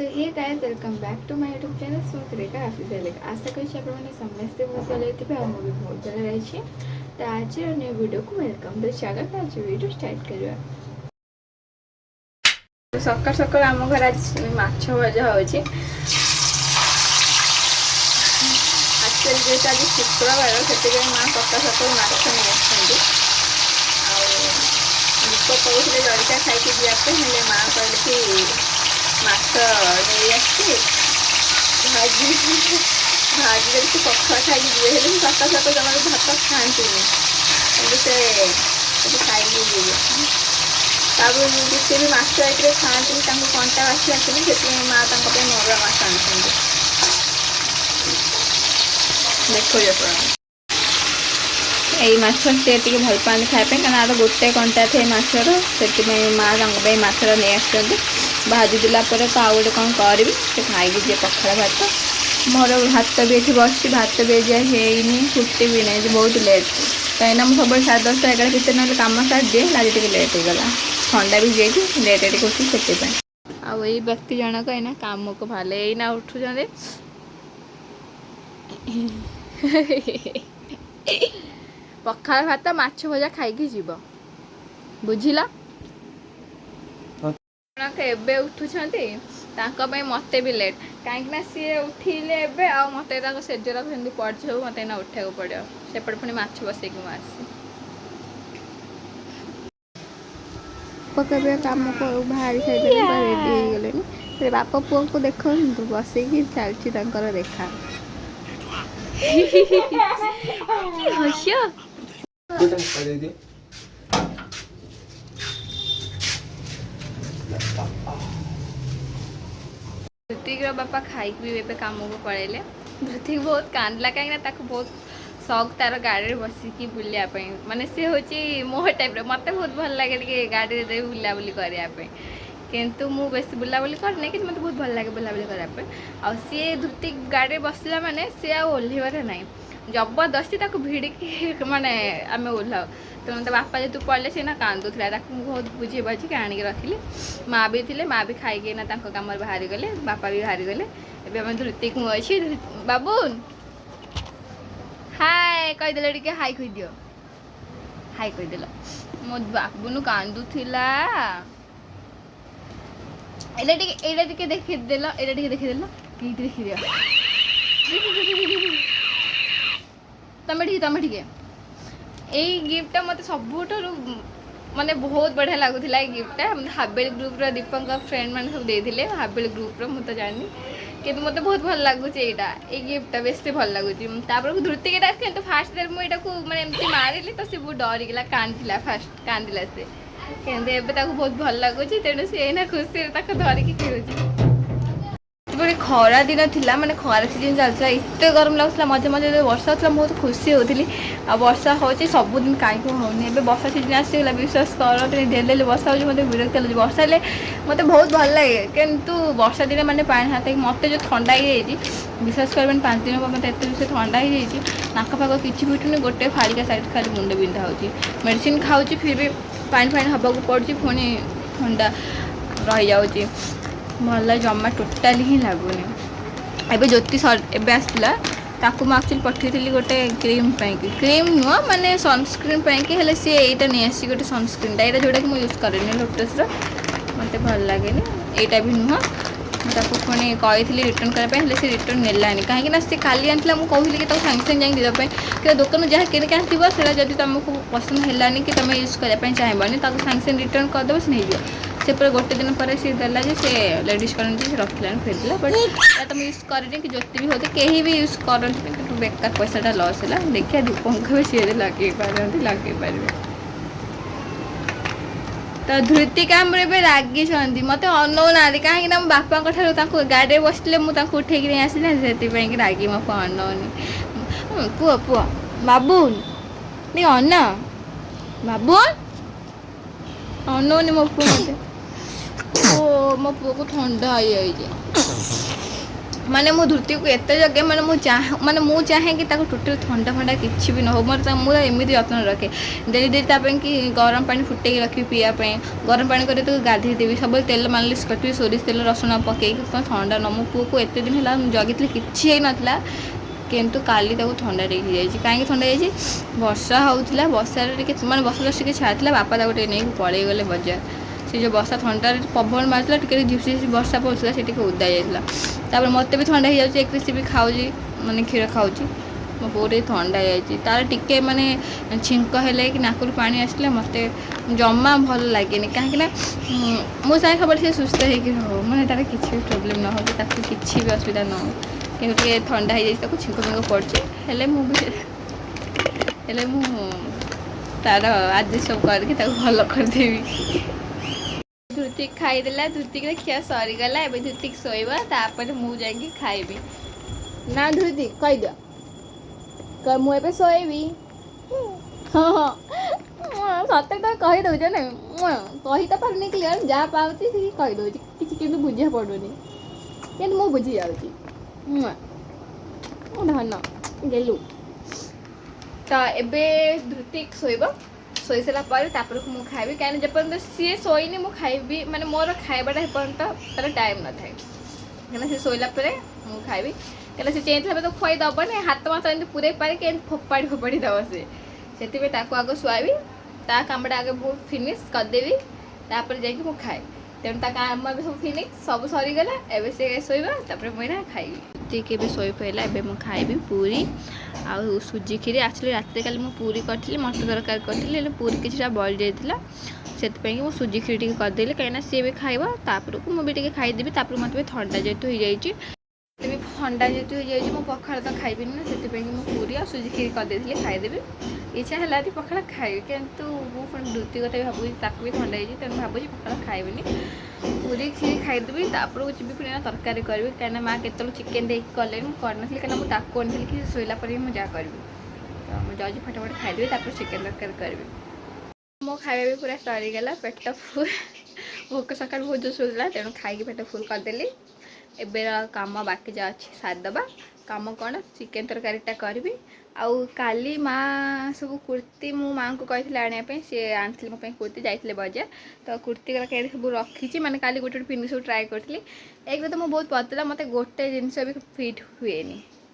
So hey guys welcome back to my YouTube channel Surekha official. आशा करी समस्ते बहुत भले थे और मुझे बहुत भले रही। तो आज न्यू वीडियो को वेलकम। तो चलो आज वीडियो स्टार्ट करवा। सकाल सकाल आम घर आज माछ भजा हो जेहतु आज शुक्रवार से माँ सकाल सकाल माछ नहीं आसती लोक कहते जलिया खाई जावाई हेल्ले माँ कहले कि माछ नहीं आसी भाजी भाजी से पखा खाई दिए हेल्ले सकाल सकाल जमा भात खाती से खाई दिए सी भी माछ आइटे खाती कंटा बासी आसनी से माँ नरवा माछ आनी देखो यही माछ से भल पाती खायापी क्या गोटे कंटा थे माछर से माँ माछर नहीं आस भाजी देला तो आउ गोटे कौन करी से खाई दिए पखाड़ भात मोर भात भी ये बस भात भी है फुटी भी नहीं बहुत लेट कहीं मुझे सब 10:30 11 भितर ना कम सार दिए आज टे लेट हो गला ठंडा भी जाइए लेट टे उठी से आई व्यक्ति जनक यहाँ कम को भाले यही उठुं पखाड़ भात माछ भजा खाई जीव बुझिल एबे उठुंट मत भी लेट कहीं सी उठिले मत सेजर सेमती पड़े मत उठा पड़ो सेपटे पुणी माछ बसैक पकड़े कम को बाहरी सारे रेडी हो गले बाप पुओ को देख बसैक चलती देखा हस ऋतिक बापा खाई भी ए कम को पड़े ऋतिक बहुत कांदला कहीं बहुत शौक तार गाड़ी बसिकी बुलायापी माने सी हूँ मो टाइप मत बहुत भल लगे गाड़ी में बुलाबुली करने किंतु मु बेस बुलाबुली करने कि मत बहुत भल लगे बुलाबुली करने आ सी ऋतिक गाड़ी बसला माने सी ओह्लैबार ना जबरदस्ती भिड़िकी माने आम ओह्लाऊ तो मतलब बापा जो पड़े से ना कांदुला बहुत बुझे बाझी आनिक रखिली माँ भी थे माँ भी खाई कम बाहरी गले बापा भी बाहरी गले एवं ऋतिक मु अच्छी बाबून हाय कहीदेल टे हाई कहीदियो हाई कहीदेल मो बाबुन कांदुला एटा देखीदेल एटा देखीदेल ये देखीदियो तमें टे यही गिफ्ट मत सबुठ माने बहुत बढ़िया लगुला ये गिफ्टा हावेली ग्रुप दीपक फ्रेंड मैंने सब देते हावेली ग्रुप मुझे जानी कि मत बहुत भल लगुच ये गिफ्टा बेस भल लगुच धृतिक तो फास्ट देर मुझे मैंने एमती मारिली तो सी बहुत डरीगला कांदिला फास्ट कांदिला से कि बहुत भल लगुच तेणु सी खुशी धरिकी खेलुची गोटे खरा दिन था मैंने खरा सीजन चलता एत गरम लगुला मजे मजे वर्षा होता बहुत खुशी होती आ वर्षा हो सबुदिन कहीं होनी ए वर्षा सीजन आसीगला विश्वास कर डेली वर्षा हो मत विरक्त लगे वर्षा हेल्ले मत बहुत भल लगे किंतु वर्षा दिन मैंने पानी हाथ मत जो ठंडा ही विश्वास कर 5 दिन मत एत विषय ठंडा ही नाक फाक किसी फिटुनि गोटे फाड़िका साइड खाली मुंड बिंधा हो मेडिसिन खाऊँ फिर भी पानी फाणी हवा को पड़ी पुणी ठंडा रही जाऊँगी भल जमा टोटाली ही लगुनि एबे ज्योति एबे आसला ताकू मैं एक्चुअली पठेली गोटे क्रीम क्रीम नुह माने सनस्क्रीन कि हेल्ले सी एटा नहीं आसी गोटे सनस्क्रीनटा यहाँ जोटा कि मुझे यूज करेनि लोटस मत भल लगे यहाँ भी नुह मुझे पुणी कही रिटर्न करने से रिटर्न नेलानी कहीं सी काली आनी मुझे कहली कि सागे सागे जाए देवाई कि दुकान जहाँ किनिक आसो से जब तुमको पसंद है कि तुम यूज करने चाहबनी सागे सागे रिटर्न करदेव से नहीं से पूरा गोटे दिन पर सी देला से लेडीज करते से रखिलानी फेरला बट तुम यूज करनी कि जोती भी होती कहीं भी यूज करते कि बेकार पैसाटा लस है देखिए दीपंखा भी सी लगे पारे तो धृतिका रागी मत अनौना कहीं बापा गाड़ी बसले मुझे उठे नहीं आसना से रागी मो अनौनी पुआ पुआ बाबून नहीं अन बाबून अनौनी मो पु मत ओ मो पु को ठंडा हो ମାନେ ମୁଁ ଧୃତି को एत जगह माने मु चाहे कि टोटल ठंडा फंडा किसी भी न हो मोर मुझे एमती जत्न रखे डेली डेली कि गरम पानी फुटे रखी पीवाई गरम पानी कर गाधे देवी सब तेल मालिश करी सोरिष तेल रसुण पकई ठंडा न मो पुओ को एत दिन है जगी किसी नाला किंतु काली ठंडा टे कहीं ठंडा जाइए वर्षा होता वर्षा मैं वर्षा जस्ट टे छाड़ा बापा नहीं पलि गले बजार से जो वर्षा ठंडा पवन मार्ला टे झिपसी झिपसी वर्षा पड़ता से उदा जाता मत भी ठंडा हो जाए सी भी खाऊँ माने क्षीर खाऊँ मो बहुत ठंडा जाइए तार टिके माने छिंक हेले कि नाकरू पानी आसले मत जमा भल लगे कहीं मो चाहे सब से सुस्थ हो मैंने तार किसी भी प्रोब्लेम न हो किसी भी असुविधा न हो कि ठंडा हो जाए छिंक फिंक पड़े मु तार आज सब करके भल करदेवी धुति खाईदेला धुति खिया सरीगला ए धुति शोर मुझे खाइबी ना धुति कहीद मुझे शोबी हाँ हाँ सत तो कहीदे ना कही तो पारे क्लीयर जहाँ पाँच कहीदे कि बुझा पड़ूनी कि मुझे बुझी जाऊँगी धन गेलु तो एबे धुति शोब शोई सारापर मुझे खाइबी कहीं जपर्यंत सी शोनी मुझे खाइबी माने मोर खाइबाटा पर्यंत तार टाइम न थाए कहीं सी शोला मुझे खाइबी कहीं सी चेंज तो खुआई दबनी हाथ माथ एमती पूरे पारे कि फोपाड़ी फोपाड़ी दब से आग शुआबी ता कामटा आगे बहुत फिनिश करदेवी तापर जाकि मुझे खाए तेणु ता काम भी सब फिनिश सब सरीगला एवं से शोबा मुझे खाइबी के शोई पड़ा एवं मुझे खाइबी पूरी आउ सुजी खीरी एक्चुअली रात काली मुझे पूरी करी मटर तरकारी करी पूरी किसी बल जाता से मुझे सुजी खीरी टी करदेली कहीं सी भी खाइब तापर को मुझे खाईदेवी मत भी ठंडा जेहतु हो जाए ठंडा जेहतु हो जाए मो पखाड़ तो खाइबी ना से पूरी और सुजी खीरी करदेली खाईदेवी इच्छा है पखाड़ खाइबी किंतु मुझे धुति कथा भाई भी ठंडा हो तेणु भावी पखाड़ खाइबी पूरी खीरी खाईदेवी जी फिर तरकारी करी कहीं माँ के चिकेन देख कले मुझे कहीं मुझे कि शोला पर मुझे जहाँ करी तो मुझे जाऊँगी फटाफट खाईदेवी चिकेन तरकारी करी मो खाଇବା भी पूरा सरीगला पेट फुल भोक सका बहुत जो सोला तेणु खाई पेट फुल करदेली एबेर काम बाकी जा अच्छी सारिदबा काम कौन चिकेन तरकारीटा करी आउ काली माँ सब कुर्ती मो माँ को कही आने सी आनी मो कुर्ती जाइए बजार तो कुर्ती कहीं सब रखी मैंने काली गोटे गोटे पिंधि सब ट्राए करी एक तो मुझे बहुत पतला मत गोटे जिनस भी फिट हुए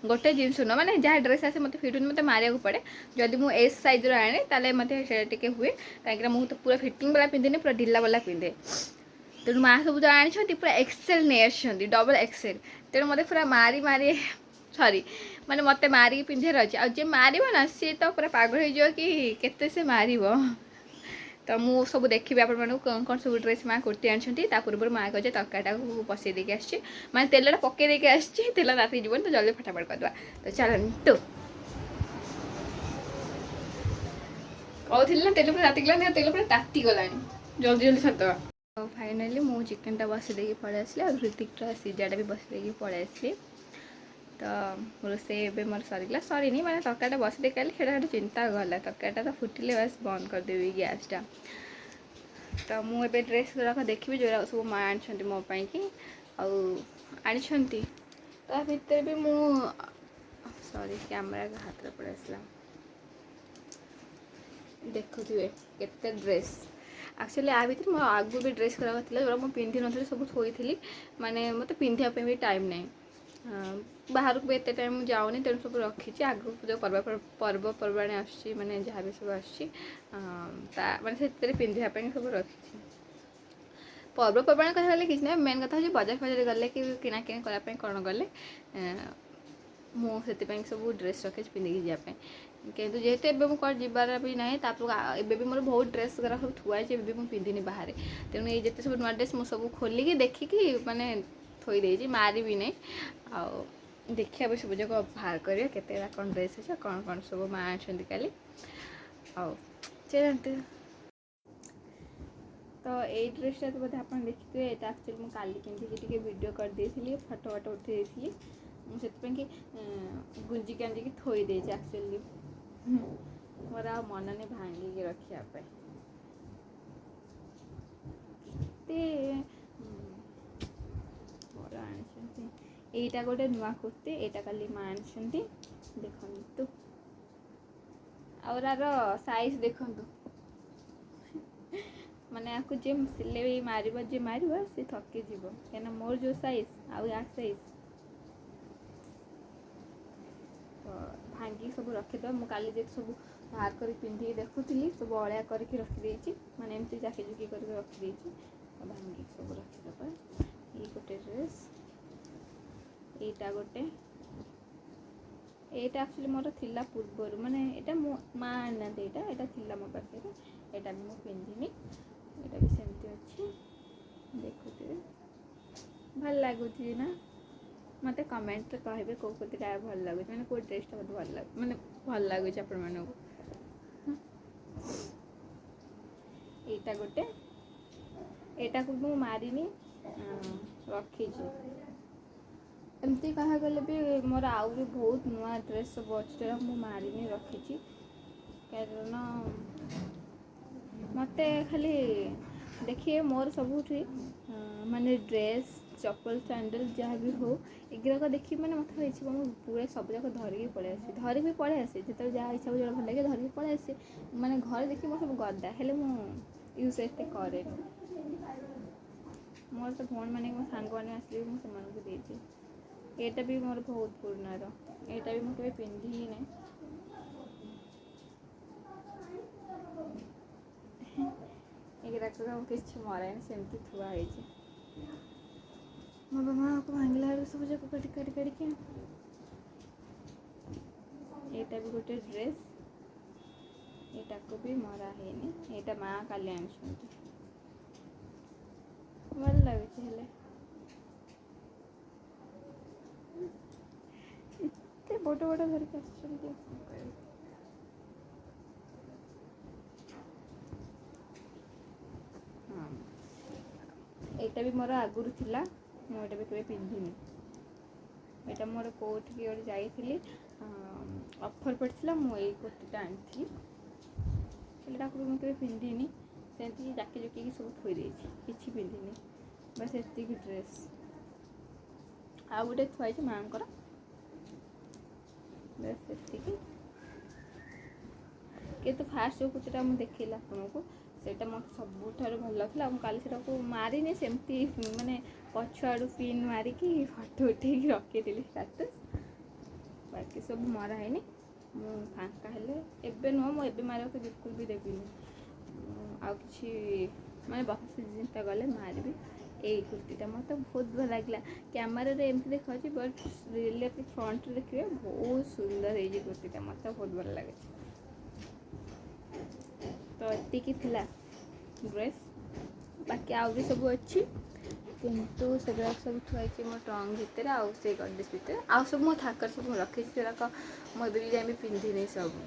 गोटे जिनस न मैंने जहाँ ड्रेस आसे मत फिट हुए मत मारे पड़े जदि मुझे एस साइज्र आने ताले मत टे हुए कहीं मुझे तो पूरा फिटिंग वाला पिंधे पूरा ढिला वाला पिंधे तेणु माँ सब जो आनी पूरा एक्सेल नहीं आसछंती डबल एक्सेल तेणु मत पूरा मारी मारी सॉरी माने मत मारिक पिंधार अच्छे आज मार ना सी तो पूरा पागल हो कि केते से मार तो मु सब देखी आप कौन कौन सब ड्रेस माँ कुर्ती आनी पूर्व माँ कहे तरकारीटा को बसई देके आसी मैं तेलटा पकई देके आसी तेल राति जीवन तो जल्दी फटाफट करदे तो चलतु कहती ना तेल पूरा राति गला तेल पूरा ताती गला जल्दी जल्दी छाड़दे तो फाइनाली मु चिकेनटा बसई देकी पलि आसली और ऋतिकटा सिजाटा भी बसई देकी पलि आसली तो रोसे एवं मोर सरीगला सरीनी मैंने तरकारीटा बस देख आली चिंता गला तरकारीटा तो फुटिले बस बंद करदेवी गैसटा तो मुझे ड्रेस गुराक देखी जो सब माँ आनी मोपाई कि आनी ता भितर भी मु सॉरी कैमरा हाथ में पड़े आसला देखुए केते ड्रेस एक्चुअली आ भर मो आगु भी ड्रेस कराक जो मुझे पिंधि नी सब थोड़ी माने मत पिंधापी भी टाइम नहीं बाहर को भी एत टाइम जाऊनी तेणु सब रखी आगू जो पर्वपर्वाणी आसुच्छी माने जहाँ भी सब आसुच्छी माने से पिंधापी सब रखी पर्वपर्वाणी कथा कि ना मेन कथा हूँ बजार फजार गले कि किणाकिणी करने कौन गले मुझे सब ड्रेस रखे पिंधिकी जावाई किंतु जेहेतु एवं मुझे जीवार भी ना एवं मोर बहुत ड्रेस गुरा सब थुआई मुझे पिंधिनी बाहर तेणु ये जिते सब नुआ ड्रेस मुझे सब खोलिकी देखिकी माने थोड़ी मारि भी नहीं आउ देखिए भी सब जगह बाहर करें केते कौन ड्रेस अच्छे कौन कौन सब माँ आनी काली आउ चलते तो यही ड्रेसटा तो बोधे आप देखिए ये एक्चुअली मुझे काली पिंधिकी वीडियो कर दी फटो फटो उठे मुझे कि गुंजिक आनिक थोदे एक्चुअली मोर आ मन नहीं भांगिक रखापी मोर आनी ଏଇଟା ଗୋଟେ ନୂଆ କୁର୍ତ୍ତି, ଏଇଟା କାଲି ମା ଆଣିଛନ୍ତି ଦେଖନ୍ତୁ। ଆଉ ଆର ସାଇଜ୍ ଦେଖନ୍ତୁ, ମାନେ ଆକୁ ଯିଏ ସିଲେଇ ମାରିବ ଯିଏ ମାରିବ ସେ ଥକିଯିବ, କାହିଁକିନା ମୋର ଯେଉଁ ସାଇଜ୍ ଆଉ ୟା ସାଇଜ୍। ତ ଭାଙ୍ଗିକି ସବୁ ରଖିଦେବା। ମୁଁ କାଲି ଯେତେ ସବୁ ବାହାର କରି ପିନ୍ଧିକି ଦେଖୁଥିଲି ସବୁ ଅଳିଆ କରିକି ରଖିଦେଇଛି, ମାନେ ଏମିତି ଜାକି ଜୁକି କରିକି ରଖିଦେଇଛି। ଭାଙ୍ଗିକି ସବୁ ରଖିଦେବା। ଏଇ ଗୋଟେ ଡ୍ରେସ୍, ଏଇଟା ଗୋଟେ, ଏଇଟା ଆକ୍ଚୁଆଲି ମୋର ଥିଲା ପୂର୍ବରୁ, ମାନେ ଏଇଟା ମୋ ମା ଆଣିନାହାନ୍ତି, ଏଇଟା ଥିଲା ମୋ ପାଖରେ, ଏଇଟା ବି ମୁଁ ପିନ୍ଧିନି, ଏଇଟା ବି ସେମିତି ଅଛି। ଦେଖୁଥିବେ ଭଲ ଲାଗୁଛି ନା? ମୋତେ କମେଣ୍ଟରେ କହିବେ କେଉଁ କୁର୍ତ୍ତୀଟା ଭଲ ଲାଗୁଛି, ମାନେ କେଉଁ ଡ୍ରେସ୍ଟା ମୋତେ ଭଲ ଲାଗୁଛି, ମାନେ ଭଲ ଲାଗୁଛି ଆପଣମାନଙ୍କୁ। ଏଇଟା ଗୋଟେ, ଏଇଟାକୁ ମୁଁ ମାରିନି, ରଖିଛି। ଏମିତି କହିବାକୁ ଗଲେ ବି ମୋର ଆହୁରି ବହୁତ ନୂଆ ଡ୍ରେସ୍ ସବୁ ଅଛି ଯେଉଁଟା ମୁଁ ମାରିନି, ରଖିଛି। କାରଣ ମୋତେ ଖାଲି ଦେଖିବେ ମୋର ସବୁଠି ମାନେ ଡ୍ରେସ୍, ଚପଲ, ସ୍ୟାଣ୍ଡେଲ୍ ଯାହା ବି ହଉ ଏଗୁଡ଼ାକ ଦେଖିବି ମାନେ ମୋତେ ଇଚ୍ଛା ମୁଁ ପୁରା ସବୁ ଯାକ ଧରିକି ପଳେଇ ଆସେ, ଯେତେବେଳେ ଯାହା ଇଚ୍ଛା ଯୋଉଟା ଭଲ ଲାଗେ ଧରିକି ପଳେଇ ଆସେ। ମାନେ ଘରେ ଦେଖିବି ମୋର ସବୁ ଗଦା, ହେଲେ ମୁଁ ୟୁଜ୍ ଏତେ କରେନି। ମୋର ତ ଭଉଣୀମାନେ ମୋ ସାଙ୍ଗମାନେ ଆସିଲେ ବି ମୁଁ ସେମାନଙ୍କୁ ଦେଇଛି। ଏଇଟା ବି ମୋର ବହୁତ ପୁରୁଣାର, ଏଇଟା ବି ମୁଁ କେବେ ପିନ୍ଧି ହିଁ ନାହିଁ। ଏଗୁଡ଼ାକ କିଛି ମରାନି, ସେମିତି ଥୁଆ ହେଇଛି। ମୋ ମାଆକୁ ଭାଙ୍ଗିଲା ବେଳକୁ ସବୁ ଯାକ କାଟିକି। ଏଇଟା ବି ଗୋଟେ ଡ୍ରେସ୍, ଏଇଟାକୁ ବି ମରା ହେଇନି, ଏଇଟା ମା କାଲି ଆଣିଛନ୍ତି, ଭଲ ଲାଗୁଛି। ହେଲେ ଏତେ ବଡ଼ ଧରିକି ଆସିଛନ୍ତି। ହଁ, ଏଇଟା ବି ମୋର ଆଗରୁ ଥିଲା, ମୁଁ ଏଇଟା ବି କେବେ ପିନ୍ଧିନି। ଏଇଟା ମୋର କେଉଁଠିକି ଗୋଟେ ଯାଇଥିଲି, ଅଫର୍ ପଡ଼ିଥିଲା, ମୁଁ ଏଇ କୁର୍ତ୍ତୀଟା ଆଣିଥିଲି। ଏଇଟାକୁ ବି ମୁଁ କେବେ ପିନ୍ଧିନି, ସେମିତି ଜାକି ଜୁକିକି ସବୁ ଥୋଇ ଦେଇଛି, କିଛି ପିନ୍ଧିନି। ବାସ୍ ଏତିକି ଡ୍ରେସ୍, ଆଉ ଗୋଟେ ଥୁଆ ହେଇଛି ମାଆଙ୍କର, ବାସ୍ ଏତିକି। କିନ୍ତୁ ଫାର୍ଷ୍ଟ ଯେଉଁ କୁର୍ତ୍ତୀଟା ମୁଁ ଦେଖେଇଲି ଆପଣଙ୍କୁ, ସେଇଟା ମୋତେ ସବୁଠାରୁ ଭଲ ଲାଗୁଥିଲା। ମୁଁ କାଲି ସେଟାକୁ ମାରିନି, ସେମିତି ମାନେ ପଛଆଡ଼ୁ ପିନ୍ ମାରିକି ଫଟୋ ଉଠେଇକି ରଖିଥିଲି ଷ୍ଟାଟସ୍। ବାକି ସବୁ ମରା ହେଇନି। ମୁଁ ଫାଙ୍କା ହେଲେ, ଏବେ ନୁହଁ, ମୁଁ ଏବେ ମାରିବାକୁ ବିଲକୁଲ ବି ଦେବିନି। ଆଉ କିଛି ମାନେ ବର୍ଷେ ଚିନ୍ତା ଗଲେ ମାରିବି। ଏଇ କୁର୍ତ୍ତୀଟା ମୋତେ ବହୁତ ଭଲ ଲାଗିଲା। କ୍ୟାମେରାରେ ଏମିତି ଦେଖାଯାଉଛି, ବଟ୍ ରିଏଲରେ ଫ୍ରଣ୍ଟରେ ଦେଖିବେ ବହୁତ ସୁନ୍ଦର ହେଇଛି କୁର୍ତ୍ତୀଟା, ମୋତେ ବହୁତ ଭଲ ଲାଗୁଛି। ତ ଏତିକି ଥିଲା ଡ୍ରେସ୍, ବାକି ଆଉ ବି ସବୁ ଅଛି, କିନ୍ତୁ ସେଗୁଡ଼ାକ ସବୁ ଥୁଆ ହେଇଛି ମୋ ଟ୍ରଙ୍କ ଭିତରେ, ଆଉ ସେଇ ଗଡ୍ରେଜ୍ ଭିତରେ। ଆଉ ସବୁ ମୋ ଥାକରେ ସବୁ ରଖିଛି, ସେଗୁଡ଼ାକ ମୁଁ ଏବେ ବି ଯାଇକି ପିନ୍ଧିନି ସବୁ।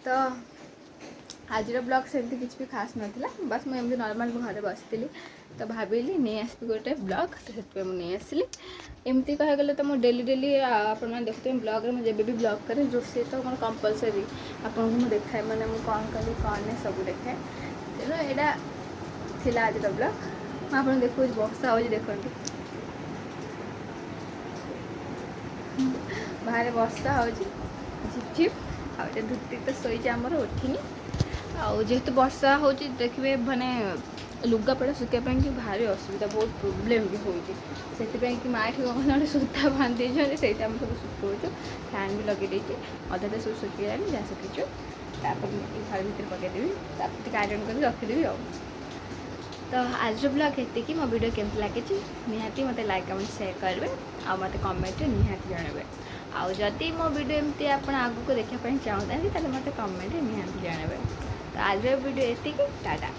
ତ ଆଜିର ବ୍ଲଗ୍ ସେମିତି କିଛି ବି ଖାସ୍ ନଥିଲା, ବାସ୍ ମୁଁ ଏମିତି ନର୍ମାଲ୍ ଘରେ ବସିଥିଲି, ତ ଭାବିଲି ନେଇ ଆସିବି ଗୋଟେ ବ୍ଲଗ୍, ତ ସେଥିପାଇଁ ମୁଁ ନେଇ ଆସିଲି। ଏମିତି କହିବାକୁ ଗଲେ ତ ମୁଁ ଡେଲି ଆପଣମାନେ ଦେଖୁଥିବେ ବ୍ଲଗ୍ରେ, ମୁଁ ଯେବେ ବି ବ୍ଲଗ୍ କରେ ରୋଷେଇ ତ ମୋର କମ୍ପଲସରି ଆପଣଙ୍କୁ ମୁଁ ଦେଖାଏ, ମାନେ ମୁଁ କ'ଣ କଲି କ'ଣ ନାହିଁ ସବୁ ଦେଖାଏ। ତେଣୁ ଏଇଟା ଥିଲା ଆଜିର ବ୍ଲଗ୍। ମୁଁ ଆପଣଙ୍କୁ ଦେଖାଉଛି, ବର୍ଷା ହେଉଛି ଦେଖନ୍ତୁ, ବାହାରେ ବର୍ଷା ହେଉଛି ଝିପଝିପ୍। ଆଉ ଏଇଟା ଧୁତି ତ ଶୋଇଛି ଆମର, ଉଠିନି। ଆଉ ଯେହେତୁ ବର୍ଷା ହେଉଛି ଦେଖିବେ, ମାନେ ଲୁଗାପଟା ଶୁଖିବା ପାଇଁକି ଭାରି ଅସୁବିଧା, ବହୁତ ପ୍ରୋବ୍ଲେମ୍ ବି ହେଉଛି। ସେଥିପାଇଁ କି ମା ଏଠି କ'ଣ ଗୋଟେ ସୂତା ବାନ୍ଧି ଦେଇଛନ୍ତି, ସେଇଟା ଆମେ ସବୁ ଶୁଖାଉଛୁ। ଫ୍ୟାନ୍ ବି ଲଗାଇ ଦେଇଛି, ଅଧାଟା ସବୁ ଶୁଖିଲାଣି, ଯାହା ଶୁଖିଛୁ ତାପରେ ଘର ଭିତରେ ପକାଇଦେବି, ତାପରେ ଟିକେ ଆଇରନ୍ କରିକି ରଖିଦେବି। ଆଉ ତ ଆଜିର ବ୍ଲଗ୍ ଏତିକି। ମୋ ଭିଡ଼ିଓ କେମିତି ଲାଗିଛି ନିହାତି ମୋତେ ଲାଇକ୍ କମେଣ୍ଟ ସେୟାର କରିବେ, ଆଉ ମୋତେ କମେଣ୍ଟରେ ନିହାତି ଜଣାଇବେ। ଆଉ ଯଦି ମୋ ଭିଡ଼ିଓ ଏମିତି ଆପଣ ଆଗକୁ ଦେଖିବା ପାଇଁ ଚାହୁଁଥାନ୍ତି, ତାହେଲେ ମୋତେ କମେଣ୍ଟରେ ନିହାତି ଜଣାଇବେ। ତ ଆଜିର ଭିଡ଼ିଓ ଏତିକି, ଟାଟା।